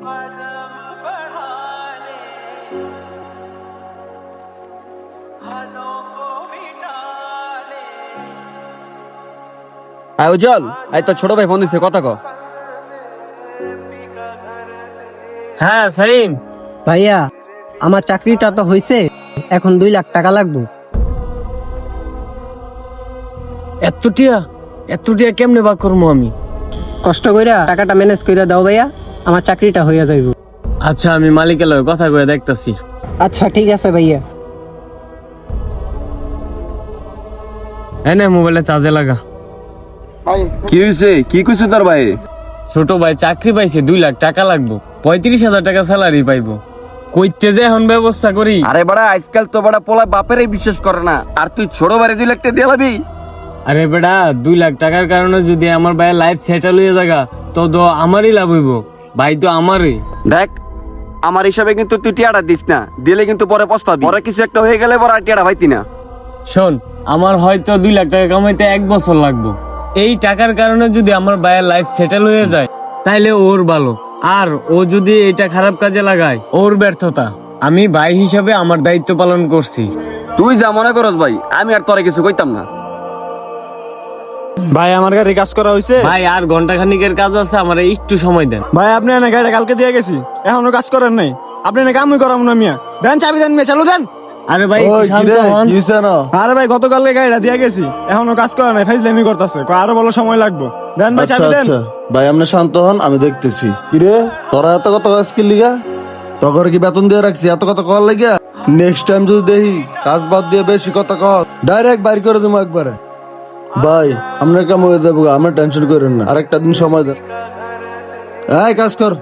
আয় উজ্জ্বল, আয় তোর ছোট ভাই ফোন দিচ্ছে, কথা ক। হ্যাঁ সাইম। ভাইয়া আমার চাকরিটা তো হয়েছে, এখন 2 লাখ টাকা লাগবে। এতটিয়া কেমনে বা করবো আমি? কষ্ট কইরা টাকাটা ম্যানেজ কইরা দাও ভাইয়া, আমার চাকরিটা হইয়া যাইব। আচ্ছা আমি মালিকের লগে কথা কয়ে দেখতাছি। আচ্ছা ঠিক আছে ভাইয়া। এনে মোবাইলে চার্জে লাগা। কি হয়েছে? কি কইছে তোর ভাই? ছোট ভাই চাকরি পাইছে, 2 লাখ টাকা লাগবো, 35,000 টাকা স্যালারি পাইবো। কইতে যে এখন ব্যবস্থা করি। আরে বড়া, আজকাল তো বড়া পোলা বাপেরই বিশ্বাস করে না, আর তুই ছোট ভাই 2 লাখ টাকা দিয়ে লাবি? আরে বেটা 2 লাখ টাকার কারণে যদি আমার ভাইয়ের লাইফ সেটেল হয়ে জায়গা, তো আমারই লাভ হইব। ভাই তো আমারই। দেখ, আমার হিসাবে কিন্তু তুই টিয়াটা দিস না, দিলে কিন্তু পরে পস্তাবি। পরে কিছু একটা হয়ে গেলে বড় টিয়াটা পাইতি না। শোন, আমার হয়তো 2 লাখ টাকা কামাইতে 1 বছর লাগবে। এই টাকার কারণে যদি আমার ভাইয়ের লাইফ সেটেল হয়ে যায়, তাইলে ওর ভালো। আর ও যদি এটা খারাপ কাজে লাগায়, ওর ব্যর্থতা। আমি ভাই হিসাবে আমার দায়িত্ব পালন করছি। তুই যা মনে করস ভাই, আমি আর তোরে কিছু কইতাম না। ভাই আমার গাড়ি কাজ করা হয়েছে। ভাই আর ঘন্টা খানিকের কাজ আছে, আমার একটু সময় দেন। ভাই আপনি এনে গাড়িটা কালকে দিয়ে গেছি, এখনো কাজ করেন নাই। আপনি এনে কামই করাম না মিয়া। দেন চাবি দেন মিয়া, চালু দেন। আরে ভাই একটু শান্ত হন। আরে ভাই গতকালকে গাড়িটা দিয়ে গেছি, এখনো কাজ করে নাই, ফাইজলামি করতেছে, আরো বলো সময় লাগবে। দেন ভাই চাবি দেন। ভাই আপনি শান্ত হন, আমি দেখতেছি। কিরে তোরা এত কত কাজ কি লিগা? তখন কি বেতন দিয়ে রাখছি এত কত কর লাগিয়া? নেক্সট টাইম যদি দেখি কাজ বাদ দিয়ে বেশি কত কর, ডাইরেক্ট বাইর করে দেবো একবারে। ভাই আপনার কাম হয়ে যাবো, আমার টেনশন করেন না, আরেকটা দিন সময় দেন। এই কাজ কর।